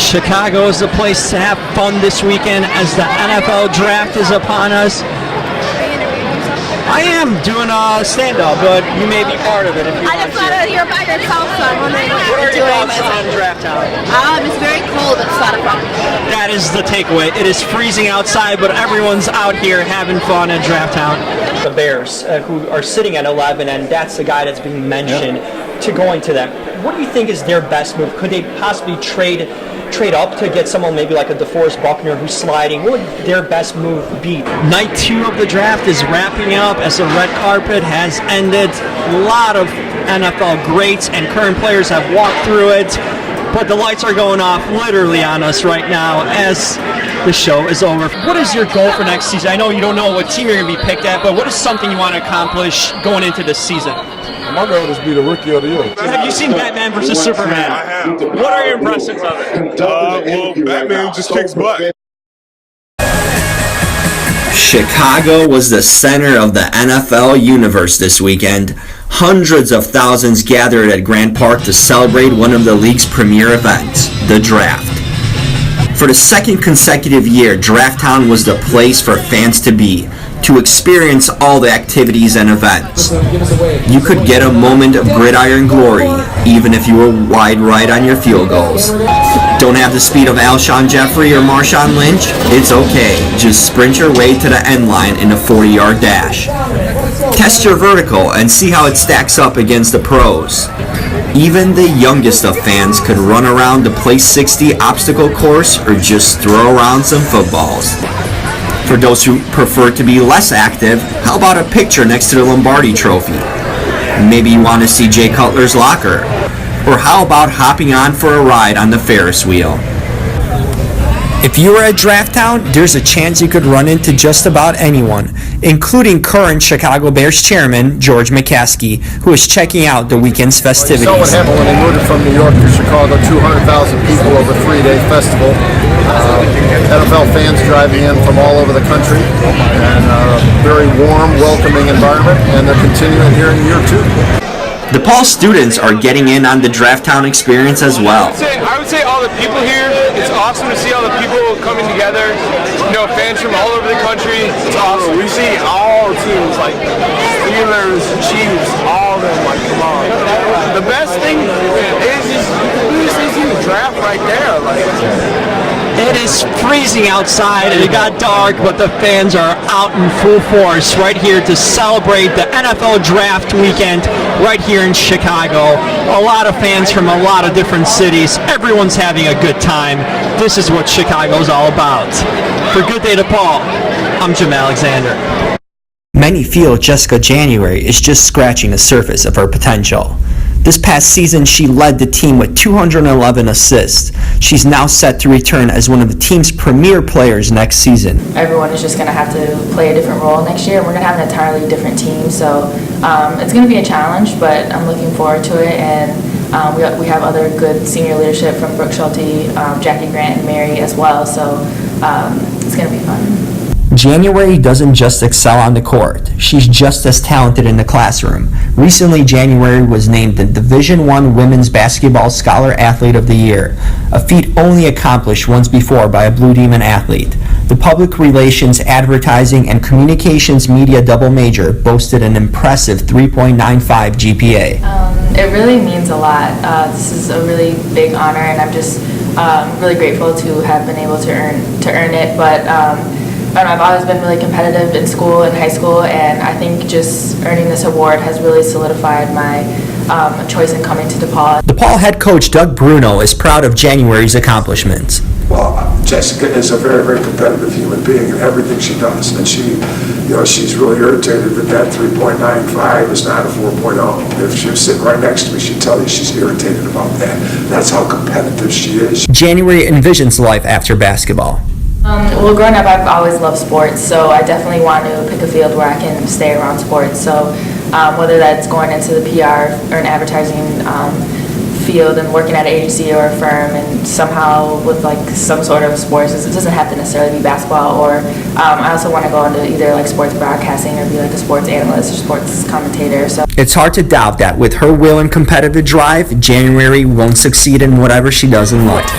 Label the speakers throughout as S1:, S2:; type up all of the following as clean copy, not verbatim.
S1: Chicago is the place to have fun this weekend as the NFL draft is upon us. I am doing a stand-up, but you may be part of it if you want to.
S2: I just want to hear about yourself, so I'm wondering
S1: what are your thoughts on Draft Town?
S2: It's very cold, but it's a lot of fun.
S1: That is the takeaway. It is freezing outside, but everyone's out here having fun at Draft Town. The Bears, who are sitting at 11, and that's the guy that's being mentioned to going to them. What do you think is their best move? Could they possibly trade up to get someone maybe like a DeForest Buckner who's sliding? What would their best move be? Night 2 of the draft is wrapping up as the red carpet has ended. A lot of NFL greats and current players have walked through it, but the lights are going off literally on us right now as the show is over. What is your goal for next season? I know you don't know what team you're going to be picked at, but what is something you want to accomplish going into this season?
S3: My goal is to be the Rookie of the Year.
S1: Have you seen Batman vs. Superman?
S3: I have.
S1: What are your impressions of it?
S3: Well, Batman just kicks butt.
S4: Chicago was the center of the NFL universe this weekend. Hundreds of thousands gathered at Grant Park to celebrate one of the league's premier events, the draft. For the second consecutive year, Draft Town was the place for fans to be, to experience all the activities and events. You could get a moment of gridiron glory, even if you were wide right on your field goals. Don't have the speed of Alshon Jeffrey or Marshawn Lynch? It's okay, just sprint your way to the end line in a 40-yard dash. Test your vertical and see how it stacks up against the pros. Even the youngest of fans could run around the Place 60 obstacle course or just throw around some footballs. For those who prefer to be less active, how about a picture next to the Lombardi Trophy? Maybe you want to see Jay Cutler's locker. Or how about hopping on for a ride on the Ferris wheel? If you were at Draft Town, there's a chance you could run into just about anyone, including current Chicago Bears chairman George McCaskey, who is checking out the weekend's festivities.
S5: You saw what happened when they moved it from New York to Chicago, 200,000 people over a 3-day festival. NFL fans driving in from all over the country, and very warm, welcoming environment, and they're continuing here in year 2.
S4: DePaul students are getting in on the Draft Town experience as well.
S6: I would say all the people here, it's awesome to see all the people coming together, fans from all over the country. It's awesome. We see all teams, like Steelers, Chiefs, all of them, like, come on. The best thing is just, you see the draft right there,
S1: It is freezing outside and it got dark, but the fans are out in full force right here to celebrate the NFL draft weekend right here in Chicago. A lot of fans from a lot of different cities. Everyone's having a good time. This is what Chicago's all about. For Good Day DePaul, I'm Jim Alexander.
S4: Many feel Jessica January is just scratching the surface of her potential. This past season, she led the team with 211 assists. She's now set to return as one of the team's premier players next season.
S7: Everyone is just going to have to play a different role next year. We're going to have an entirely different team, so it's going to be a challenge, but I'm looking forward to it. And we have other good senior leadership from Brooke Schulte, Jackie Grant, and Mary as well, so it's going to be fun.
S4: January doesn't just excel on the court. She's just as talented in the classroom. Recently, January was named the Division I Women's Basketball Scholar Athlete of the Year, a feat only accomplished once before by a Blue Demon athlete. The Public Relations, Advertising, and Communications Media double major boasted an impressive 3.95 GPA.
S7: It really means a lot. This is a really big honor, and I'm just really grateful to have been able to earn it. But I've always been really competitive in school and high school, and I think just earning this award has really solidified my choice in coming to DePaul.
S4: DePaul head coach Doug Bruno is proud of January's accomplishments.
S8: Well, Jessica is a very, very competitive human being in everything she does, and she's really irritated that 3.95 is not a 4.0. If she was sitting right next to me, she'd tell you she's irritated about that. That's how competitive she is.
S4: January envisions life after basketball.
S7: Well, growing up, I've always loved sports, so I definitely want to pick a field where I can stay around sports. So whether that's going into the PR or an advertising field and working at an agency or a firm and somehow with like some sort of sports, it doesn't have to necessarily be basketball, or I also want to go into either like sports broadcasting or be like a sports analyst or sports commentator. So
S4: it's hard to doubt that with her will and competitive drive, January won't succeed in whatever she does in life.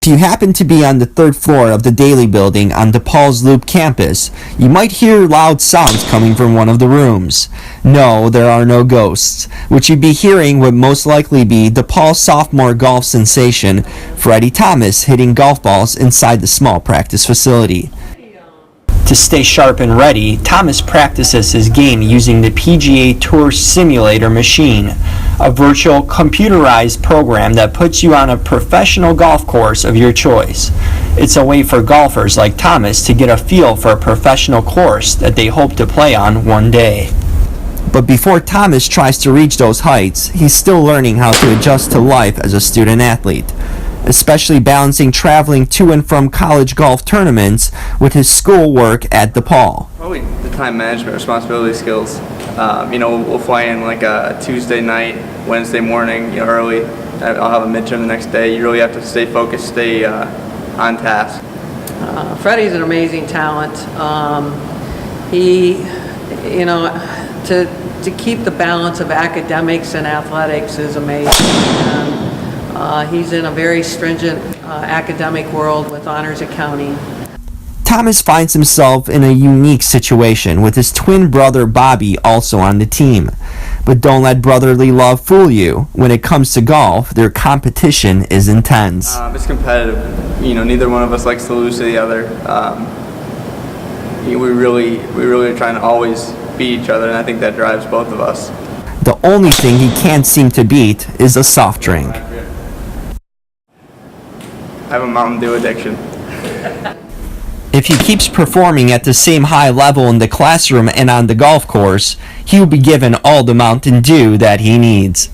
S4: If you happen to be on the third floor of the Daily Building on DePaul's Loop campus, you might hear loud sounds coming from one of the rooms. No, there are no ghosts. What you'd be hearing would most likely be DePaul sophomore golf sensation Freddie Thomas hitting golf balls inside the small practice facility. To stay sharp and ready, Thomas practices his game using the PGA Tour Simulator machine, a virtual computerized program that puts you on a professional golf course of your choice. It's a way for golfers like Thomas to get a feel for a professional course that they hope to play on one day. But before Thomas tries to reach those heights, he's still learning how to adjust to life as a student athlete, especially balancing traveling to and from college golf tournaments with his schoolwork at DePaul.
S9: Probably the time management, responsibility skills. We'll fly in like a Tuesday night, Wednesday morning, early. I'll have a midterm the next day. You really have to stay focused, stay on task.
S10: Freddie's an amazing talent. To keep the balance of academics and athletics is amazing. And he's in a very stringent academic world with honors accounting.
S4: Thomas finds himself in a unique situation with his twin brother Bobby also on the team. But don't let brotherly love fool you. When it comes to golf, their competition is intense.
S9: It's competitive. Neither one of us likes to lose to the other. We really are trying to always beat each other, and I think that drives both of us.
S4: The only thing he can't seem to beat is a soft drink.
S9: I have a Mountain Dew addiction.
S4: If he keeps performing at the same high level in the classroom and on the golf course, he will be given all the Mountain Dew that he needs.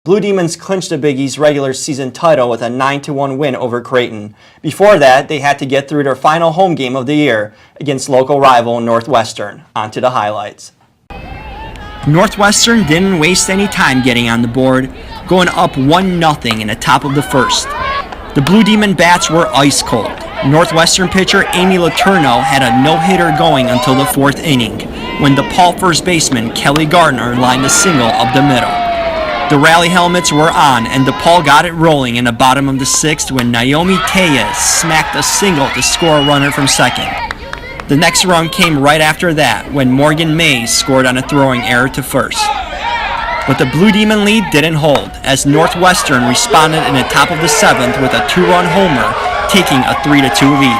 S4: Blue Demons clinched the Big East regular season title with a 9-1 win over Creighton. Before that, they had to get through their final home game of the year against local rival Northwestern. On to the highlights. Northwestern didn't waste any time getting on the board, going up 1-0 in the top of the first. The Blue Demon bats were ice cold. Northwestern pitcher Amy Letourneau had a no-hitter going until the fourth inning, when DePaul first baseman Kelly Gardner lined a single up the middle. The rally helmets were on, and DePaul got it rolling in the bottom of the sixth when Naomi Tellez smacked a single to score a runner from second. The next run came right after that when Morgan Mays scored on a throwing error to first. But the Blue Demon lead didn't hold, as Northwestern responded in the top of the seventh with a 2-run homer, taking a 3-2 lead.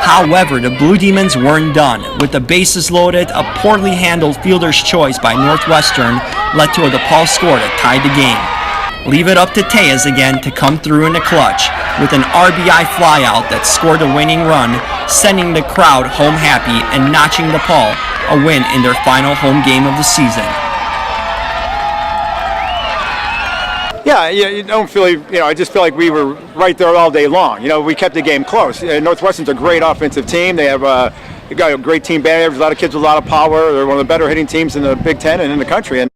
S4: However, the Blue Demons weren't done. With the bases loaded, a poorly handled fielder's choice by Northwestern led to a DePaul score that tied the game. Leave it up to Tellez again to come through in the clutch with an RBI flyout that scored the winning run, sending the crowd home happy and notching DePaul a win in their final home game of the season.
S11: Yeah, you don't feel, I just feel like we were right there all day long. We kept the game close. Northwestern's a great offensive team. They have got a great team batting average, a lot of kids with a lot of power. They're one of the better hitting teams in the Big Ten and in the country. And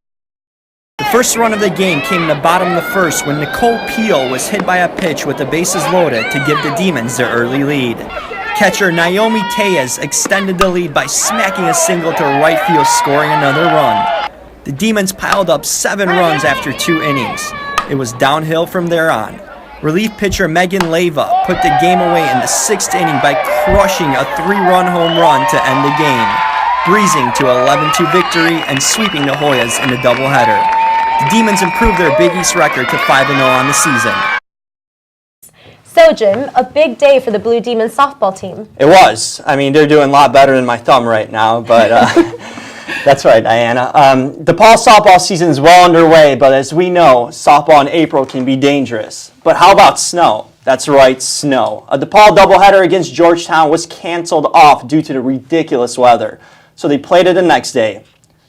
S4: the first run of the game came in the bottom of the first when Nicole Peel was hit by a pitch with the bases loaded to give the Demons their early lead. Catcher Naomi Tellez extended the lead by smacking a single to right field, scoring another run. The Demons piled up 7 runs after 2 innings. It was downhill from there on. Relief pitcher Megan Leyva put the game away in the 6th inning by crushing a 3-run home run to end the game, breezing to 11-2 victory and sweeping the Hoyas in a doubleheader. The Demons improved their Big East record to 5-0 on the season.
S12: So, Jim, a big day for the Blue Demons softball team.
S1: It was. They're doing a lot better than my thumb right now, but that's right, Diana. DePaul softball season is well underway, but as we know, softball in April can be dangerous. But how about snow? That's right, snow. A DePaul doubleheader against Georgetown was canceled off due to the ridiculous weather, so they played it the next day.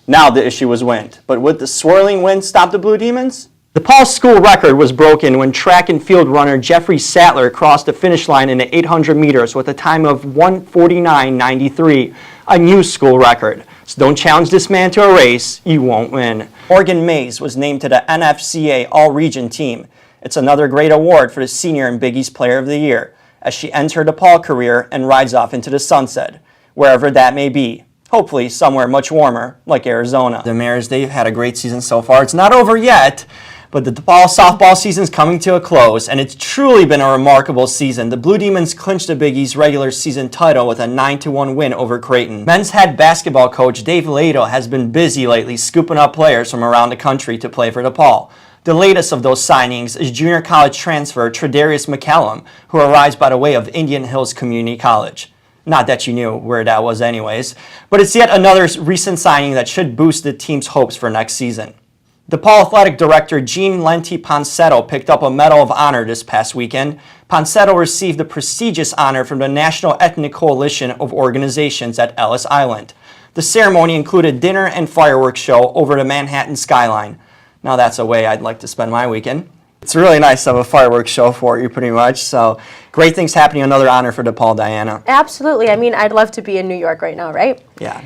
S1: Now the issue was wind, but would the swirling wind stop the Blue Demons? DePaul's school record was broken when track and field runner Jeffrey Sattler crossed the finish line in the 800 meters with a time of 1:49.93, a new school record. So don't challenge this man to a race, you won't win. Morgan Mays was named to the NFCA All-Region team. It's another great award for the senior and Big East Player of the Year, as she ends her DePaul career and rides off into the sunset, wherever that may be. Hopefully somewhere much warmer, like Arizona. The Mares, they've had a great season so far. It's not over yet. But the DePaul softball season is coming to a close, and it's truly been a remarkable season. The Blue Demons clinched the Big East regular season title with a 9-1 win over Creighton. Men's head basketball coach Dave Lato has been busy lately scooping up players from around the country to play for DePaul. The latest of those signings is junior college transfer Tredarius McCallum, who arrives by the way of Indian Hills Community College. Not that you knew where that was anyways, but it's yet another recent signing that should boost the team's hopes for next season. DePaul Athletic Director Gene Lenti Ponsetto picked up a Medal of Honor this past weekend. Ponsetto received the prestigious honor from the National Ethnic Coalition of Organizations at Ellis Island. The ceremony included dinner and fireworks show over the Manhattan skyline. Now that's a way I'd like to spend my weekend. It's really nice to have a fireworks show for you pretty much, so great things happening, another honor for DePaul, Diana.
S12: Absolutely. I mean, I'd love to be in New York right now, right?
S1: Yeah.